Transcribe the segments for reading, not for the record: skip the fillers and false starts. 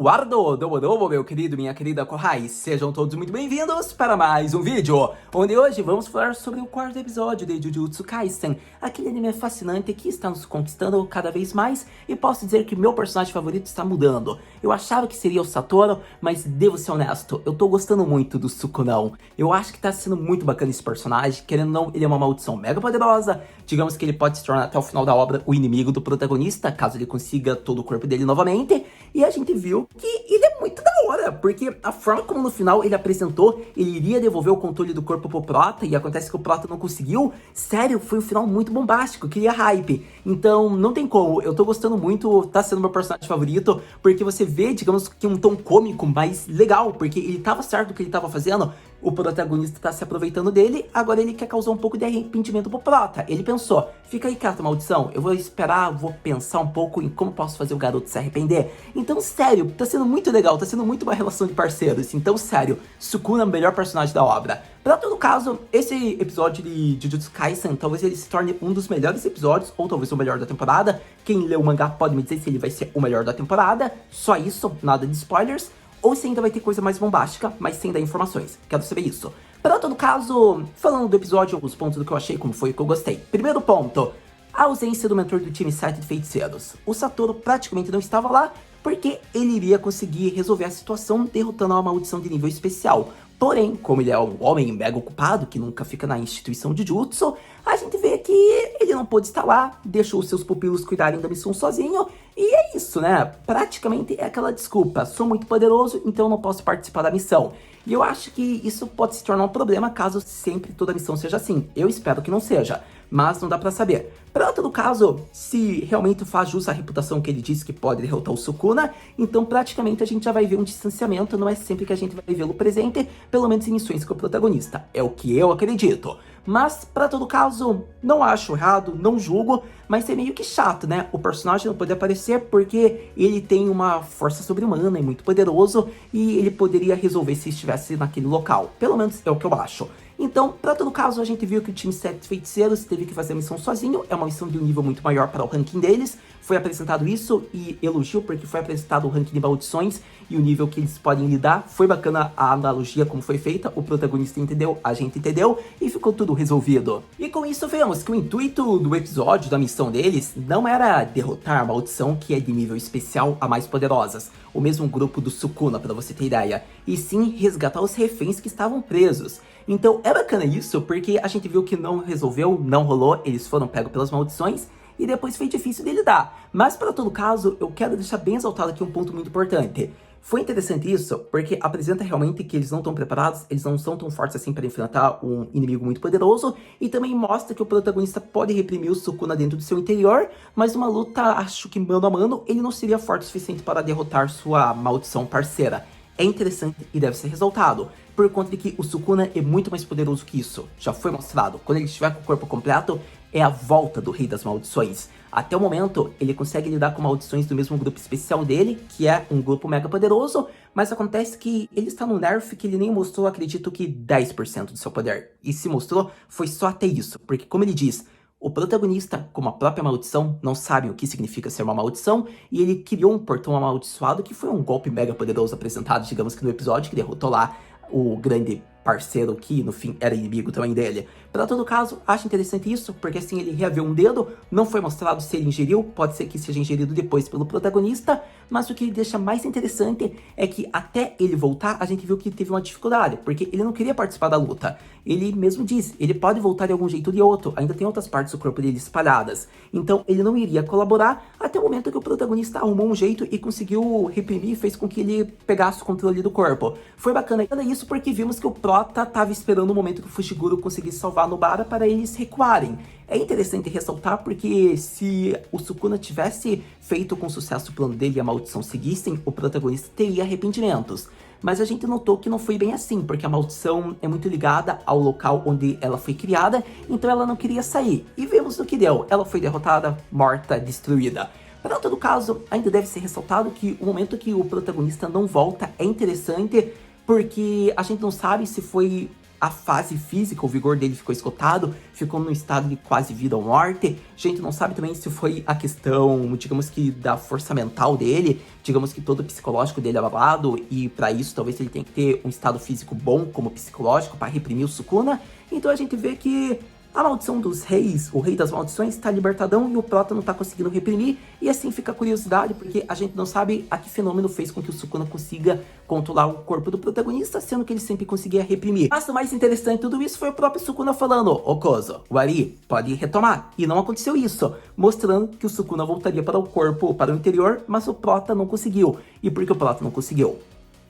Guardo, domo, meu querido, minha querida Kohai, sejam todos muito bem-vindos para mais um vídeo, onde hoje vamos falar sobre o quarto episódio de Jujutsu Kaisen, aquele anime fascinante que está nos conquistando cada vez mais, e posso dizer que meu personagem favorito está mudando. Eu achava que seria o Satoru, mas devo ser honesto, eu tô gostando muito do Sukunão. Eu acho que tá sendo muito bacana esse personagem, querendo ou não, ele é uma maldição mega poderosa, digamos que ele pode se tornar até o final da obra o inimigo do protagonista, caso ele consiga todo o corpo dele novamente, e a gente viu que ele é muito da hora, porque a forma como no final ele apresentou, ele iria devolver o controle do corpo pro Prota, e acontece que o Prota não conseguiu. Sério, foi um final muito bombástico, queria hype. Então, não tem como, eu tô gostando muito, tá sendo meu personagem favorito, porque você vê, digamos que um tom cômico mais legal, porque ele tava certo do que ele tava fazendo, o protagonista tá se aproveitando dele, agora ele quer causar um pouco de arrependimento pro Prota. Ele pensou, fica aí quieto, maldição, eu vou esperar, vou pensar um pouco em como posso fazer o garoto se arrepender. Então, sério, tá sendo muito legal, tá sendo muito uma relação de parceiros. Então, sério, Sukuna é o melhor personagem da obra. Pra todo caso, esse episódio de Jujutsu Kaisen, talvez ele se torne um dos melhores episódios, ou talvez o melhor da temporada. Quem lê o mangá pode me dizer se ele vai ser o melhor da temporada. Só isso, nada de spoilers. Ou se ainda vai ter coisa mais bombástica, mas sem dar informações. Quero saber isso. Para todo caso, falando do episódio, alguns pontos do que eu achei, como foi o que eu gostei. Primeiro ponto, a ausência do mentor do time 7 de feiticeiros. O Satoru praticamente não estava lá, porque ele iria conseguir resolver a situação derrotando uma maldição de nível especial. Porém, como ele é um homem mega ocupado, que nunca fica na instituição de Jutsu, a gente vê que ele não pôde estar lá, deixou os seus pupilos cuidarem da missão sozinho, e é isso, né? Praticamente é aquela desculpa, sou muito poderoso, então não posso participar da missão. E eu acho que isso pode se tornar um problema caso sempre toda missão seja assim. Eu espero que não seja, mas não dá pra saber. Para todo caso, se realmente faz jus à reputação que ele disse que pode derrotar o Sukuna, então praticamente a gente já vai ver um distanciamento, não é sempre que a gente vai vê-lo presente, pelo menos em missões com o protagonista. É o que eu acredito. Mas, para todo caso, não acho errado, não julgo, mas é meio que chato, né? O personagem não poder aparecer porque ele tem uma força sobre-humana, é muito poderoso, e ele poderia resolver se estivesse naquele local. Pelo menos é o que eu acho. Então, para todo caso, a gente viu que o time 7 feiticeiros teve que fazer a missão sozinho, é uma missão de um nível muito maior para o ranking deles, foi apresentado isso e elogio porque foi apresentado o ranking de maldições e o nível que eles podem lidar, foi bacana a analogia como foi feita, o protagonista entendeu, a gente entendeu e ficou tudo resolvido. E com isso vemos que o intuito do episódio, da missão deles, não era derrotar a maldição que é de nível especial a mais poderosas, o mesmo grupo do Sukuna, para você ter ideia, e sim resgatar os reféns que estavam presos. Então é bacana isso, porque a gente viu que não resolveu, não rolou, eles foram pegos pelas maldições, e depois foi difícil de lidar. Mas para todo caso, eu quero deixar bem exaltado aqui um ponto muito importante. Foi interessante isso, porque apresenta realmente que eles não estão preparados, eles não são tão fortes assim para enfrentar um inimigo muito poderoso, e também mostra que o protagonista pode reprimir o Sukuna dentro do seu interior, mas numa luta, acho que mano a mano, ele não seria forte o suficiente para derrotar sua maldição parceira. É interessante e deve ser ressaltado, por conta de que o Sukuna é muito mais poderoso que isso. Já foi mostrado, quando ele estiver com o corpo completo, é a volta do Rei das Maldições. Até o momento, ele consegue lidar com maldições do mesmo grupo especial dele, que é um grupo mega poderoso, mas acontece que ele está no nerf que ele nem mostrou, acredito que 10% do seu poder. E se mostrou, foi só até isso, porque como ele diz, o protagonista, como a própria maldição, não sabe o que significa ser uma maldição, e ele criou um portão amaldiçoado que foi um golpe mega poderoso apresentado, digamos que no episódio, que derrotou lá o grande parceiro que no fim era inimigo também dele. Para todo caso, acho interessante isso, porque assim ele reaveu um dedo, não foi mostrado se ele ingeriu, pode ser que seja ingerido depois pelo protagonista, mas o que deixa mais interessante é que até ele voltar, a gente viu que teve uma dificuldade, porque ele não queria participar da luta. Ele mesmo diz, ele pode voltar de algum jeito ou de outro, ainda tem outras partes do corpo dele espalhadas. Então ele não iria colaborar até o momento que o protagonista arrumou um jeito e conseguiu reprimir e fez com que ele pegasse o controle do corpo. Foi bacana isso porque vimos que o Prota estava esperando o momento que o Fushiguro conseguisse salvar Nobara para eles recuarem. É interessante ressaltar porque se o Sukuna tivesse feito com sucesso o plano dele e a maldição seguissem, o protagonista teria arrependimentos. Mas a gente notou que não foi bem assim, porque a maldição é muito ligada ao local onde ela foi criada, então ela não queria sair. E vemos no que deu, ela foi derrotada, morta, destruída. Para todo caso, ainda deve ser ressaltado que o momento que o protagonista não volta é interessante, porque a gente não sabe se foi a fase física, o vigor dele ficou esgotado, ficou num estado de quase vida ou morte. A gente não sabe também se foi a questão, digamos que, da força mental dele, digamos que todo o psicológico dele é abalado, e para isso talvez ele tenha que ter um estado físico bom como psicológico para reprimir o Sukuna. Então a gente vê que a maldição dos reis, o rei das maldições, tá libertadão e o prota não tá conseguindo reprimir. E assim fica a curiosidade, porque a gente não sabe a que fenômeno fez com que o Sukuna consiga controlar o corpo do protagonista, sendo que ele sempre conseguia reprimir. Mas o mais interessante de tudo isso foi o próprio Sukuna falando: "Ô Kozo, o Ari pode retomar." E não aconteceu isso, mostrando que o Sukuna voltaria para o corpo, para o interior, mas o prota não conseguiu. E por que o prota não conseguiu?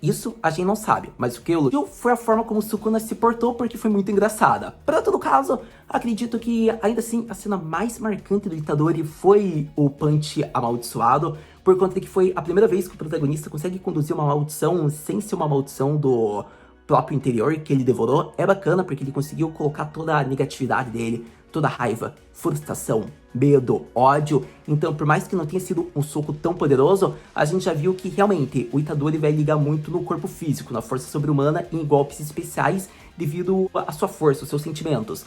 Isso a gente não sabe, mas o que eu elogio foi a forma como o Sukuna se portou, porque foi muito engraçada. Para todo caso, acredito que ainda assim a cena mais marcante do Itadori foi o punch amaldiçoado, por conta de que foi a primeira vez que o protagonista consegue conduzir uma maldição sem ser uma maldição do próprio interior que ele devorou. É bacana porque ele conseguiu colocar toda a negatividade dele, toda a raiva, frustração, medo, ódio. Então, por mais que não tenha sido um soco tão poderoso, a gente já viu que realmente o Itadori vai ligar muito no corpo físico, na força sobre-humana e em golpes especiais devido à sua força, aos seus sentimentos.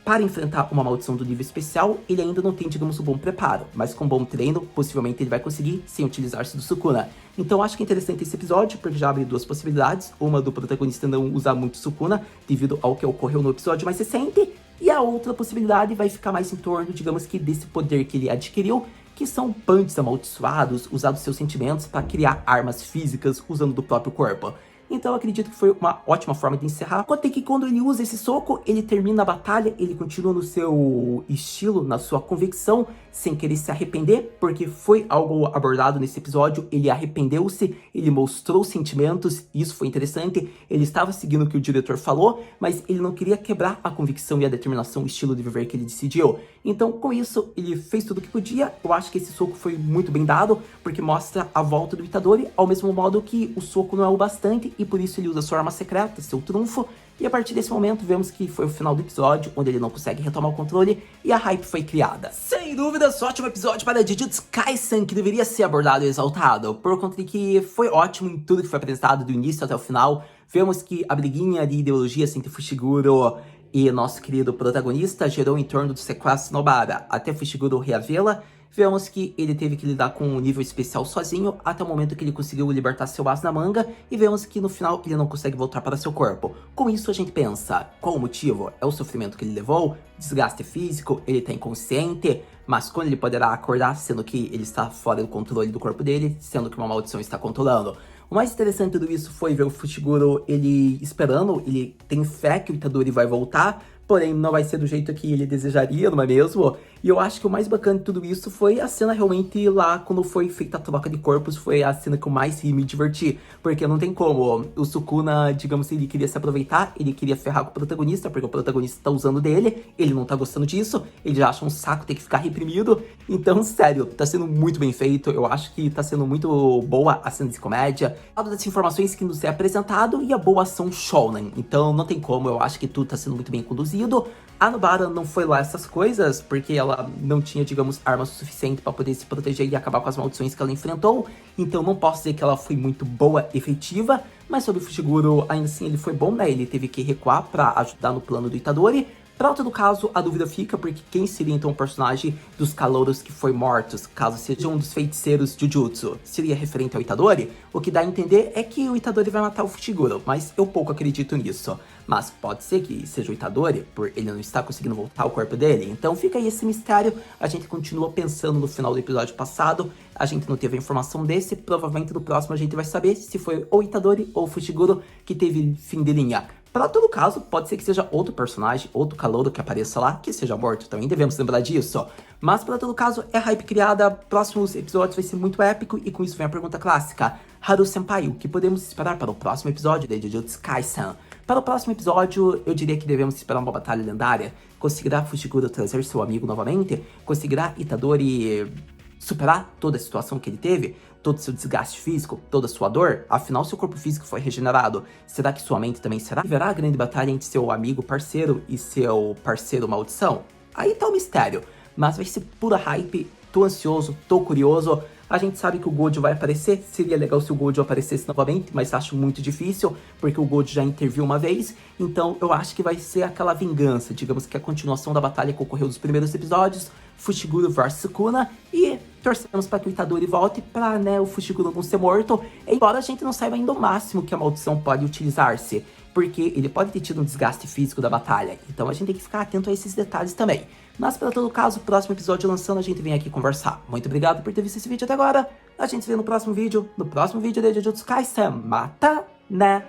Para enfrentar uma maldição do nível especial, ele ainda não tem, digamos, um bom preparo, mas com bom treino, possivelmente ele vai conseguir sem utilizar-se do Sukuna. Então acho que é interessante esse episódio, porque já abre duas possibilidades: uma do protagonista não usar muito Sukuna, devido ao que ocorreu no episódio mais recente, e a outra possibilidade vai ficar mais em torno, digamos que, desse poder que ele adquiriu, que são punches amaldiçoados, usados seus sentimentos para criar armas físicas usando do próprio corpo. Então eu acredito que foi uma ótima forma de encerrar. Conta que quando ele usa esse soco, ele termina a batalha, ele continua no seu estilo, na sua convicção, sem querer se arrepender, porque foi algo abordado nesse episódio. Ele arrependeu-se, ele mostrou sentimentos, isso foi interessante. Ele estava seguindo o que o diretor falou, mas ele não queria quebrar a convicção e a determinação, o estilo de viver que ele decidiu. Então, com isso, ele fez tudo o que podia. Eu acho que esse soco foi muito bem dado, porque mostra a volta do Itadori, ao mesmo modo que o soco não é o bastante, e por isso ele usa sua arma secreta, seu trunfo. E a partir desse momento, vemos que foi o final do episódio, onde ele não consegue retomar o controle, e a hype foi criada. Sem dúvidas, ótimo episódio para Jujutsu Kaisen, que deveria ser abordado e exaltado, por conta de que foi ótimo em tudo que foi apresentado, do início até o final. Vemos que a briguinha de ideologias entre Fushiguro e nosso querido protagonista gerou em torno do sequestro Nobara, até Fushiguro reavê-la. Vemos que ele teve que lidar com um nível especial sozinho, até o momento que ele conseguiu libertar seu as na manga, e vemos que no final ele não consegue voltar para seu corpo. Com isso a gente pensa, qual o motivo? É o sofrimento que ele levou? Desgaste físico? Ele tá inconsciente? Mas quando ele poderá acordar, sendo que ele está fora do controle do corpo dele, sendo que uma maldição está controlando? O mais interessante de tudo isso foi ver o Fushiguro, ele esperando, ele tem fé que o Itadori vai voltar, porém não vai ser do jeito que ele desejaria, não é mesmo? E eu acho que o mais bacana de tudo isso foi a cena realmente lá, quando foi feita a troca de corpos, foi a cena que eu mais ri e me diverti. Porque não tem como, o Sukuna, digamos, ele queria se aproveitar, ele queria ferrar com o protagonista, porque o protagonista tá usando dele, ele não tá gostando disso, ele já acha um saco ter que ficar reprimido. Então, sério, tá sendo muito bem feito, eu acho que tá sendo muito boa a cena de comédia, todas as informações que nos é apresentado e a boa ação shounen. Então não tem como, eu acho que tudo tá sendo muito bem conduzido. A Nobara não foi lá essas coisas, porque ela não tinha, digamos, armas suficientes para poder se proteger e acabar com as maldições que ela enfrentou. Então não posso dizer que ela foi muito boa, efetiva, mas sobre o Fushiguro, ainda assim, ele foi bom, né? Ele teve que recuar para ajudar no plano do Itadori. Para todo caso, a dúvida fica, porque quem seria então o personagem dos calouros que foi mortos, caso seja um dos feiticeiros Jujutsu? Seria referente ao Itadori? O que dá a entender é que o Itadori vai matar o Fushiguro, mas eu pouco acredito nisso. Mas pode ser que seja o Itadori, por ele não estar conseguindo voltar ao corpo dele. Então fica aí esse mistério, a gente continua pensando no final do episódio passado, a gente não teve a informação desse, provavelmente no próximo a gente vai saber se foi o Itadori ou o Fushiguro que teve fim de linha. Para todo caso, pode ser que seja outro personagem, outro calouro que apareça lá, que seja morto, também devemos lembrar disso. Mas para todo caso, é hype criada, próximos episódios vai ser muito épico, e com isso vem a pergunta clássica: Haru-senpai, o que podemos esperar para o próximo episódio de Jujutsu Kaisen? Para o próximo episódio, eu diria que devemos esperar uma batalha lendária. Conseguirá Fushiguro trazer seu amigo novamente? Conseguirá Itadori superar toda a situação que ele teve? Todo o seu desgaste físico, toda a sua dor? Afinal, seu corpo físico foi regenerado. Será que sua mente também será? Haverá a grande batalha entre seu amigo parceiro e seu parceiro maldição? Aí tá o mistério, mas vai ser pura hype, tô ansioso, tô curioso. A gente sabe que o Gojo vai aparecer, seria legal se o Gojo aparecesse novamente, mas acho muito difícil, porque o Gojo já interviu uma vez, então eu acho que vai ser aquela vingança, digamos que a continuação da batalha que ocorreu nos primeiros episódios, Fushiguro vs Sukuna, e torcemos para que o Itadori volte para, né, o Fushiguro não ser morto, embora a gente não saiba ainda o máximo que a maldição pode utilizar-se, porque ele pode ter tido um desgaste físico da batalha, então a gente tem que ficar atento a esses detalhes também. Mas para todo caso, próximo episódio lançando, a gente vem aqui conversar. Muito obrigado por ter visto esse vídeo até agora, a gente se vê no próximo vídeo de Jujutsu Kaisen, mata, né?